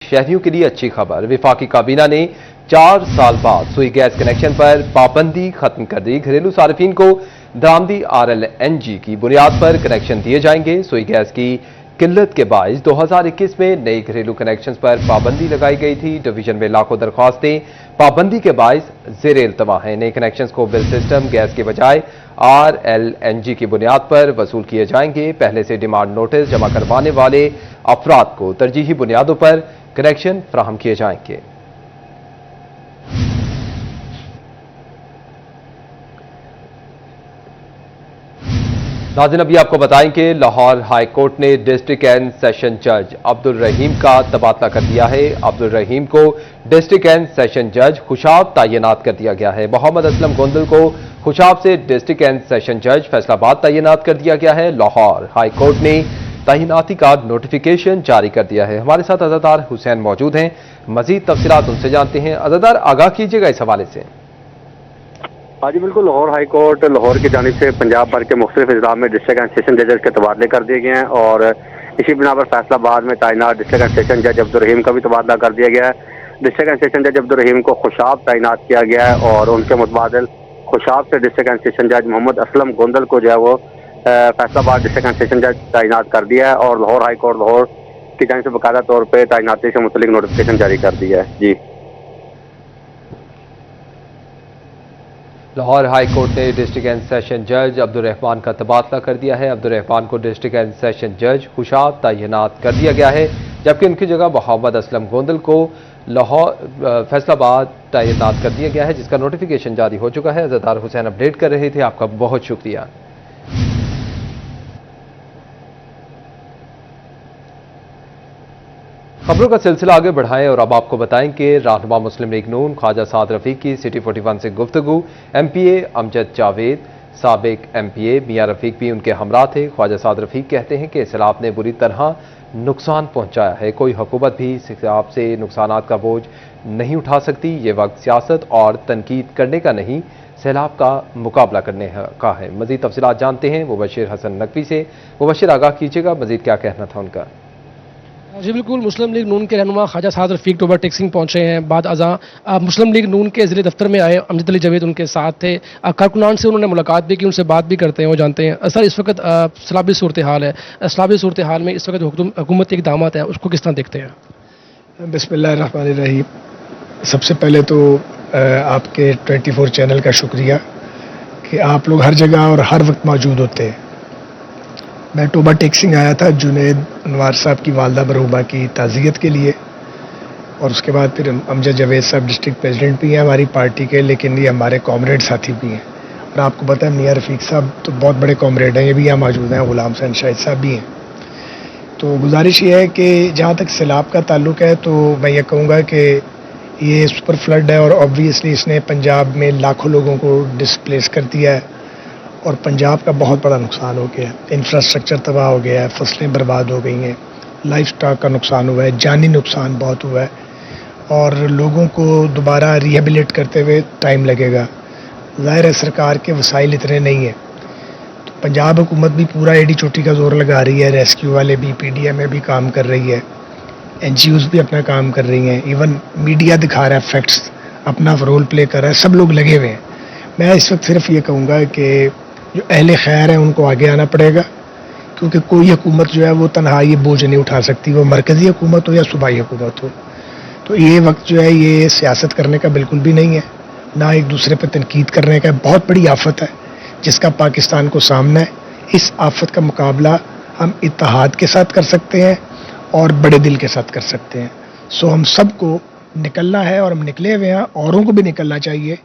شہریوں کے لیے اچھی خبر، وفاقی کابینہ نے 4 سال بعد سوئی گیس کنیکشن پر پابندی ختم کر دی۔ گھریلو صارفین کو درآمدی RLNG کی بنیاد پر کنیکشن دیے جائیں گے۔ سوئی گیس کی قلت کے باعث 2021 میں نئی گھریلو کنیکشنز پر پابندی لگائی گئی تھی۔ ڈویژن میں لاکھوں درخواستیں پابندی کے باعث زیر التوا ہیں۔ نئے کنیکشنز کو بل سسٹم گیس کے بجائے RLNG کی بنیاد پر وصول کیے جائیں گے۔ پہلے سے ڈیمانڈ نوٹس جمع کروانے والے افراد کو ترجیحی بنیادوں پر کنیکشن فراہم کیے جائیں گے۔ ناظرین، ابھی آپ کو بتائیں کہ لاہور ہائی کورٹ نے ڈسٹرکٹ اینڈ سیشن جج عبدالرحیم کا تبادلہ کر دیا ہے۔ عبدالرحیم کو ڈسٹرکٹ اینڈ سیشن جج خوشاب تعینات کر دیا گیا ہے۔ محمد اسلم گوندل کو خوشاب سے ڈسٹرکٹ اینڈ سیشن جج فیصل آباد تعینات کر دیا گیا ہے۔ لاہور ہائی کورٹ نے تعیناتی کا نوٹیفیکیشن جاری کر دیا ہے۔ ہمارے ساتھ عزادار حسین موجود ہیں، مزید تفصیلات ان سے جانتے ہیں۔ عزادار، آگاہ کیجیے گا اس حوالے سے۔ ہاں جی بالکل، لاہور ہائی کورٹ لاہور کی جانب سے پنجاب بھر کے مختلف اضلاع میں ڈسٹرکٹ اینڈ سیشن ججز کے تبادلے کر دیے گئے ہیں، اور اسی بنا پر فیصل آباد میں تعینات ڈسٹرکٹ اینڈ سیشن جج عبدالرحیم کا بھی تبادلہ کر دیا گیا ہے۔ ڈسٹرکٹ اینڈ سیشن جج عبدالرحیم کو خوشاب تعینات کیا گیا ہے، اور ان کے متبادل خوشاب سے ڈسٹرکٹ اینڈ سیشن جج محمد اسلم گوندل کو جو ہے وہ فیصل آباد ڈسٹرکٹ اینڈ سیشن جج تعینات کر دیا ہے، اور لاہور ہائی کورٹ لاہور کی جانب سے باقاعدہ طور پہ تعیناتی سے متعلق نوٹیفکیشن جاری کر دیا ہے۔ جی، لاہور ہائی کورٹ نے ڈسٹرکٹ اینڈ سیشن جج عبدالرحمان کا تبادلہ کر دیا ہے۔ عبدالرحمان کو ڈسٹرکٹ اینڈ سیشن جج خوشاب تعینات کر دیا گیا ہے، جبکہ ان کی جگہ محمد اسلم گوندل کو لاہور فیصل آباد تعینات کر دیا گیا ہے، جس کا نوٹیفیکیشن جاری ہو چکا ہے۔ عزادار حسین اپڈیٹ کر رہے تھے، آپ کا بہت شکریہ۔ خبروں کا سلسلہ آگے بڑھائیں اور اب آپ کو بتائیں کہ رہنما مسلم لیگ نون خواجہ سعد رفیق کی سٹی 41 سے گفتگو۔ MPA امجد جاوید، سابق MPA میاں رفیق بھی ان کے ہمراہ تھے۔ خواجہ سعد رفیق کہتے ہیں کہ سیلاب نے بری طرح نقصان پہنچایا ہے، کوئی حکومت بھی سیلاب سے نقصانات کا بوجھ نہیں اٹھا سکتی۔ یہ وقت سیاست اور تنقید کرنے کا نہیں، سیلاب کا مقابلہ کرنے کا ہے۔ مزید تفصیلات جانتے ہیں مبشر حسن نقوی سے۔ مبشر، آگاہ کیجیے گا، مزید کیا کہنا تھا ان کا؟ جی بالکل، مسلم لیگ نون کے رہنما خواجہ سعد رفیق ٹوبہ ٹیکسنگ پہنچے ہیں۔ بعد ازاں مسلم لیگ نون کے ضلع دفتر میں آئے، امجد علی جاوید ان کے ساتھ تھے۔ کارکنان سے انہوں نے ملاقات بھی کی، ان سے بات بھی کرتے ہیں، وہ جانتے ہیں سر اس وقت سیلابی صورتحال ہے، سیلابی صورتحال میں اس وقت حکومت کے اقدامات ہیں، اس کو کس طرح دیکھتے ہیں؟ بسم اللہ الرحمن الرحیم۔ سب سے پہلے تو آپ کے 24 چینل کا شکریہ کہ آپ لوگ ہر جگہ اور ہر وقت موجود ہوتے ہیں۔ میں ٹوبہ ٹیکسنگ آیا تھا جنید انوار صاحب کی والدہ مرحومہ کی تعزیت کے لیے، اور اس کے بعد پھر امجد جاوید صاحب ڈسٹرکٹ پریزیڈنٹ بھی ہیں ہماری پارٹی کے، لیکن یہ ہمارے کامریڈ ساتھی بھی ہیں، اور آپ کو پتہ ہے میاں رفیق صاحب تو بہت بڑے کامریڈ ہیں، یہ بھی یہاں موجود ہیں، غلام حسین شاہد صاحب بھی ہیں۔ تو گزارش یہ ہے کہ جہاں تک سیلاب کا تعلق ہے تو میں یہ کہوں گا کہ یہ سپر فلڈ ہے، اور آبویسلی اس نے پنجاب میں لاکھوں لوگوں کو ڈسپلیس کر دیا ہے، اور پنجاب کا بہت بڑا نقصان ہو گیا ہے۔ انفراسٹرکچر تباہ ہو گیا ہے، فصلیں برباد ہو گئی ہیں، لائف سٹاک کا نقصان ہوا ہے، جانی نقصان بہت ہوا ہے، اور لوگوں کو دوبارہ ریہیبلیٹ کرتے ہوئے ٹائم لگے گا۔ ظاہر ہے سرکار کے وسائل اتنے نہیں ہیں، تو پنجاب حکومت بھی پورا ایڈی چوٹی کا زور لگا رہی ہے، ریسکیو والے بھی، PDM میں بھی کام کر رہی ہے، NGOز بھی اپنا کام کر رہی ہیں، ایون میڈیا دکھا رہا ہے، فیکٹس اپنا رول پلے کر رہا ہے، سب لوگ لگے ہوئے ہیں۔ میں اس وقت صرف یہ کہوں گا کہ جو اہل خیر ہیں ان کو آگے آنا پڑے گا، کیونکہ کوئی حکومت جو ہے وہ تنہا یہ بوجھ نہیں اٹھا سکتی، وہ مرکزی حکومت ہو یا صوبائی حکومت ہو۔ تو یہ وقت جو ہے یہ سیاست کرنے کا بالکل بھی نہیں ہے، نہ ایک دوسرے پہ تنقید کرنے کا۔ بہت بڑی آفت ہے جس کا پاکستان کو سامنا ہے۔ اس آفت کا مقابلہ ہم اتحاد کے ساتھ کر سکتے ہیں اور بڑے دل کے ساتھ کر سکتے ہیں۔ سو ہم سب کو نکلنا ہے، اور ہم نکلے ہوئے ہیں، اوروں کو بھی نکلنا چاہیے۔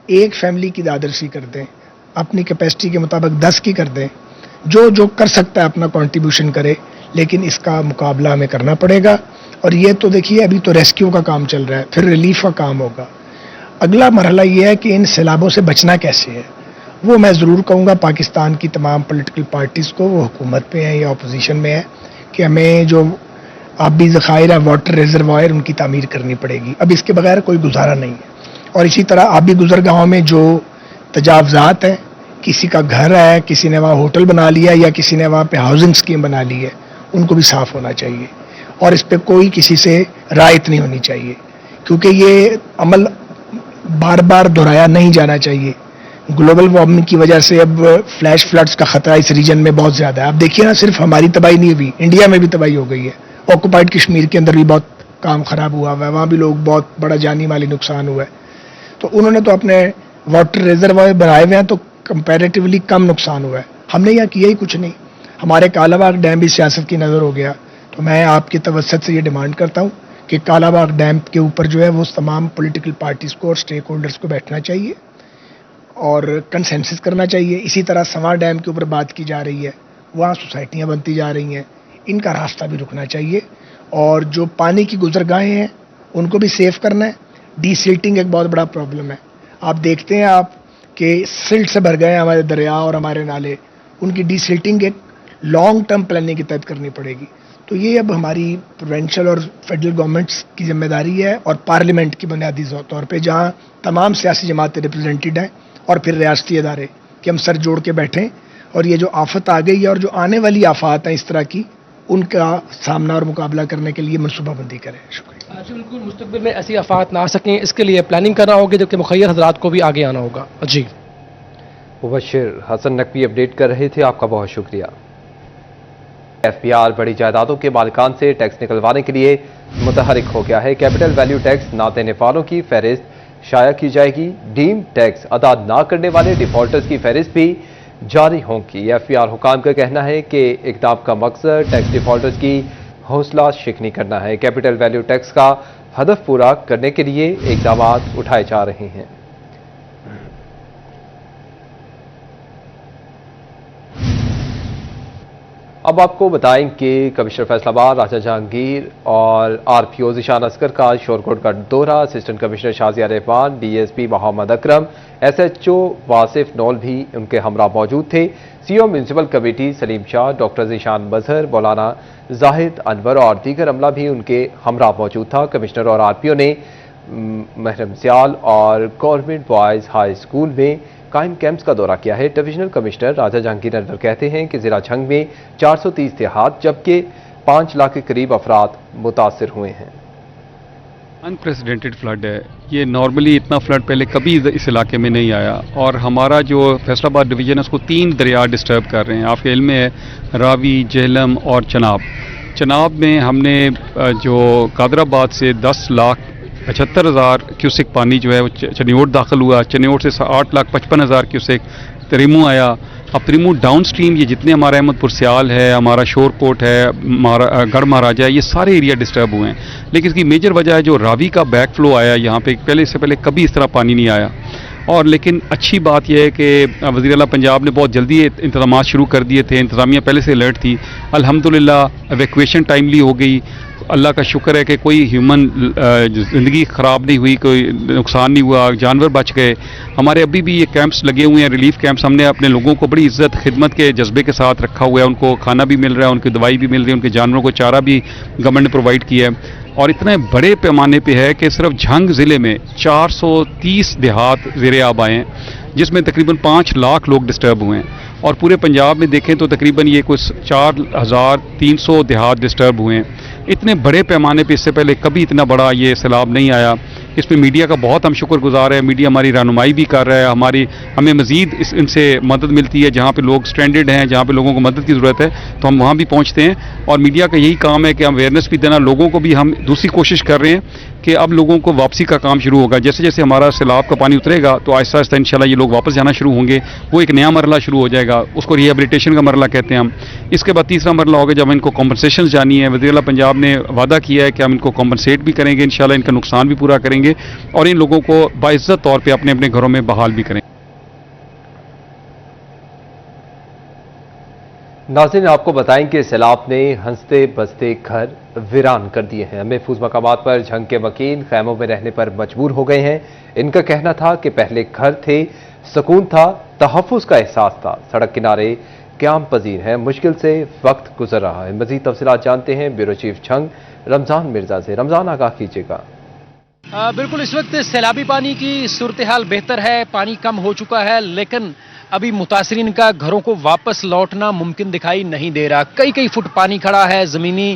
ایک فیملی کی دادرسی کر دیں، اپنی کیپیسٹی کے مطابق 10 کی کر دیں، جو کر سکتا ہے اپنا کنٹریبیوشن کرے، لیکن اس کا مقابلہ ہمیں کرنا پڑے گا۔ اور یہ تو دیکھیے ابھی تو ریسکیو کا کام چل رہا ہے، پھر ریلیف کا کام ہوگا۔ اگلا مرحلہ یہ ہے کہ ان سیلابوں سے بچنا کیسے ہے، وہ میں ضرور کہوں گا پاکستان کی تمام پولیٹیکل پارٹیز کو، وہ حکومت پہ ہیں یا اپوزیشن میں ہیں، کہ ہمیں جو آبی ذخائر ہے، واٹر ریزروائر، ان کی تعمیر کرنی پڑے گی۔ اب اس کے بغیر کوئی گزارا نہیں ہے۔ اور اسی طرح آبی گزرگاہوں میں جو تجاوزات ہیں، کسی کا گھر ہے، کسی نے وہاں ہوٹل بنا لیا، یا کسی نے وہاں پہ ہاؤسنگ سکیم بنا لی ہے، ان کو بھی صاف ہونا چاہیے۔ اور اس پہ کوئی کسی سے رعایت نہیں ہونی چاہیے، کیونکہ یہ عمل بار بار دہرایا نہیں جانا چاہیے۔ گلوبل وارمنگ کی وجہ سے اب فلیش فلڈز کا خطرہ اس ریجن میں بہت زیادہ ہے۔ آپ دیکھیے نا، صرف ہماری تباہی نہیں ہوئی، انڈیا میں بھی تباہی ہو گئی ہے۔ آکوپائڈ کشمیر کے اندر بھی بہت کام خراب ہوا ہے، وہاں بھی لوگ بہت بڑا جانی مالی نقصان ہوا ہے۔ تو انہوں نے تو اپنے واٹر ریزروائر بنائے ہوئے ہیں، تو کمپیریٹیولی کم نقصان ہوا ہے۔ ہم نے یہاں کیا ہی کچھ نہیں۔ ہمارے کالا باغ ڈیم بھی سیاست کی نظر ہو گیا۔ تو میں آپ کی توسط سے یہ ڈیمانڈ کرتا ہوں کہ کالا باغ ڈیم کے اوپر جو ہے وہ تمام پولیٹیکل پارٹیز کو اور اسٹیک ہولڈرز کو بیٹھنا چاہیے اور کنسنسس کرنا چاہیے۔ اسی طرح سنوا ڈیم کے اوپر بات کی جا رہی ہے، وہاں سوسائٹیاں بنتی جا رہی ہیں، ان کا راستہ بھی رکنا چاہیے، اور جو پانی کی گزرگاہیں ہیں ان کو بھی سیف کرنا ہے۔ ڈی سلٹنگ ایک بہت بڑا پرابلم ہے۔ آپ دیکھتے ہیں آپ کہ سلٹ سے بھر گئے ہیں ہمارے دریا اور ہمارے نالے، ان کی ڈی سلٹنگ ایک لانگ ٹرم پلاننگ کے تحت کرنی پڑے گی۔ تو یہ اب ہماری پروونشل اور فیڈرل گورنمنٹس کی ذمہ داری ہے، اور پارلیمنٹ کی بنیادی طور پہ، جہاں تمام سیاسی جماعتیں ریپرزینٹڈ ہیں اور پھر ریاستی ادارے، کہ ہم سر جوڑ کے بیٹھیں اور یہ جو آفت آ گئی ہے اور جو آنے والی آفات ہیں اس طرح کی، ان کا سامنا اور مقابلہ کرنے کے لیے منصوبہ بندی کریں۔ شکریہ۔ جی بالکل، مستقبل میں ایسی آفات نہ آ سکیں، اس کے لیے پلاننگ کرنا ہوگی، جبکہ مخیر حضرات کو بھی آگے آنا ہوگا۔ جی مبشر حسن نقوی اپڈیٹ کر رہے تھے، آپ کا بہت شکریہ۔ FBR بڑی جائیدادوں کے مالکان سے ٹیکس نکلوانے کے لیے متحرک ہو گیا ہے۔ کیپٹل ویلیو ٹیکس نہ دینے والوں کی فہرست شائع کی جائے گی۔ ڈیم ٹیکس ادا نہ کرنے والے ڈیفالٹرز کی فہرست بھی جاری ہوگی۔ FBR حکام کا کہنا ہے کہ اقدام کا مقصد ٹیکس ڈیفالٹرز کی حوصلہ شکنی کرنا ہے۔ کیپٹل ویلیو ٹیکس کا ہدف پورا کرنے کے لیے اقدامات اٹھائے جا رہے ہیں۔ اب آپ کو بتائیں کہ کمشنر فیصل آباد راجہ جہانگیر اور RPO ذیشان اصغر کا شورکوٹ کا دورہ، اسسٹنٹ کمشنر شازیہ رحمان، DSP محمد اکرم، SHO واصف نول بھی ان کے ہمراہ موجود تھے۔ CO میونسپل کمیٹی سلیم شاہ، ڈاکٹر ذیشان مظہر، مولانا زاہد انور اور دیگر عملہ بھی ان کے ہمراہ موجود تھا۔ کمشنر اور RPO نے محرم سیال اور گورنمنٹ بوائز ہائی اسکول میں قائم کیمپس کا دورہ کیا ہے۔ ڈویژنل کمشنر راجہ جہانگیر انور کہتے ہیں کہ ضلع جھنگ میں 430 دیہات جبکہ 5 لاکھ کے قریب افراد متاثر ہوئے ہیں۔ انپریسیڈنٹڈ فلڈ ہے یہ، نارملی اتنا فلڈ پہلے کبھی اس علاقے میں نہیں آیا، اور ہمارا جو فیصل آباد ڈویژن ہے اس کو 3 دریا ڈسٹرب کر رہے ہیں۔ آپ کے علم میں ہے راوی، جہلم اور چناب۔ چناب میں ہم نے جو قادر آباد سے 10,75,000 کیوسک پانی جو ہے وہ چنیوٹ داخل ہوا، چنیوٹ سے 8,55,000 کیوسک تریمو آیا۔ اب تریمو ڈاؤن سٹریم یہ جتنے ہمارا احمد پور سیال ہے، ہمارا شور کوٹ ہے، گڑھ مہاراجہ ہے، یہ سارے ایریا ڈسٹرب ہوئے ہیں۔ لیکن اس کی میجر وجہ ہے جو راوی کا بیک فلو آیا یہاں پہ، پہلے سے پہلے کبھی اس طرح پانی نہیں آیا۔ اور لیکن اچھی بات یہ ہے کہ وزیر اعلیٰ پنجاب نے بہت جلدی انتظامات شروع کر دیے تھے، انتظامیہ پہلے سے الرٹ تھی، الحمدللہ ایویکویشن ٹائملی ہو گئی۔ اللہ کا شکر ہے کہ کوئی ہیومن زندگی خراب نہیں ہوئی، کوئی نقصان نہیں ہوا، جانور بچ گئے۔ ہمارے ابھی بھی یہ کیمپس لگے ہوئے ہیں، ریلیف کیمپس، ہم نے اپنے لوگوں کو بڑی عزت خدمت کے جذبے کے ساتھ رکھا ہوا ہے، ان کو کھانا بھی مل رہا ہے، ان کی دوائی بھی مل رہی ہے، ان کے جانوروں کو چارہ بھی گورنمنٹ نے پرووائڈ کیا ہے۔ اور اتنے بڑے پیمانے پہ ہے کہ صرف جھنگ ضلع میں 430 دیہات زیر آب آئے ہیں، جس میں تقریباً 5 لاکھ لوگ ڈسٹرب ہوئے ہیں۔ اور پورے پنجاب میں دیکھیں تو تقریباً یہ کچھ 4,300 دیہات ڈسٹرب ہوئے ہیں۔ اتنے بڑے پیمانے پہ اس سے پہلے کبھی اتنا بڑا یہ سیلاب نہیں آیا۔ اس میں میڈیا کا بہت ہم شکر گزار ہے، میڈیا ہماری رہنمائی بھی کر رہا ہے، ہمیں مزید ان سے مدد ملتی ہے، جہاں پہ لوگ سٹرینڈڈ ہیں، جہاں پہ لوگوں کو مدد کی ضرورت ہے تو ہم وہاں بھی پہنچتے ہیں۔ اور میڈیا کا یہی کام ہے کہ ہم اویئرنیس بھی دینا، لوگوں کو بھی ہم دوسری کوشش کر رہے ہیں کہ اب لوگوں کو واپسی کا کام شروع ہوگا۔ جیسے جیسے ہمارا سیلاب کا پانی اترے گا تو آہستہ آہستہ انشاءاللہ یہ لوگ واپس جانا شروع ہوں گے، وہ ایک نیا مرحلہ شروع ہو جائے گا، اس کو ریہیبلیٹیشن کا مرحلہ کہتے ہیں ہم۔ اس کے بعد تیسرا مرحلہ ہوگا جب ان کو کمپنسیشن جانی ہے۔ وزیر اعلیٰ پنجاب نے وعدہ کیا ہے کہ ہم ان کو کمپنسیٹ بھی کریں گے، انشاءاللہ ان کا نقصان بھی پورا کریں گے اور ان لوگوں کو باعزت طور پہ اپنے اپنے گھروں میں بحال بھی کریں گے۔ ناظرین آپ کو بتائیں کہ سیلاب نے ہنستے بستے گھر ویران کر دیے ہیں۔ محفوظ مقامات پر جھنگ کے مکین خیموں میں رہنے پر مجبور ہو گئے ہیں۔ ان کا کہنا تھا کہ پہلے گھر تھے، سکون تھا، تحفظ کا احساس تھا، سڑک کنارے قیام پذیر ہیں، مشکل سے وقت گزر رہا ہے۔ مزید تفصیلات جانتے ہیں بیورو چیف جھنگ رمضان مرزا سے۔ رمضان آگاہ کیجیے گا۔ بالکل، اس وقت سیلابی پانی کی صورتحال بہتر ہے، پانی کم ہو چکا ہے، لیکن ابھی متاثرین کا گھروں کو واپس لوٹنا ممکن دکھائی نہیں دے رہا۔ کئی فٹ پانی کھڑا ہے، زمینی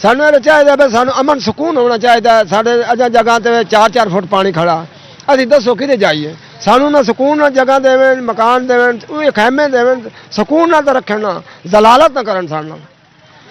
ਸਾਨੂੰ ਇਹ ਚਾਹੀਦਾ ਵੀ ਸਾਨੂੰ ਅਮਨ ਸਕੂਨ ਹੋਣਾ ਚਾਹੀਦਾ। ਸਾਡੇ ਅਜਾ ਜਗ੍ਹਾ ਤੇ 4-4 ਫੁੱਟ ਪਾਣੀ ਖੜਾ, ਅਸੀਂ ਦੱਸੋ ਕਿਤੇ ਜਾਈਏ? ਸਾਨੂੰ ਨਾ ਸਕੂਨ ਨਾਲ ਜਗ੍ਹਾ ਦੇਵਣ, ਮਕਾਨ ਦੇਵਣ, ਉਹ ਖੈਮੇ ਦੇਵਣ, ਸਕੂਨ ਨਾਲ ਤਾਂ ਰੱਖਣ ਨਾ, ਜ਼ਲਾਲਤ ਨਾ ਕਰਨ ਸਾਡੇ ਨਾਲ।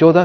14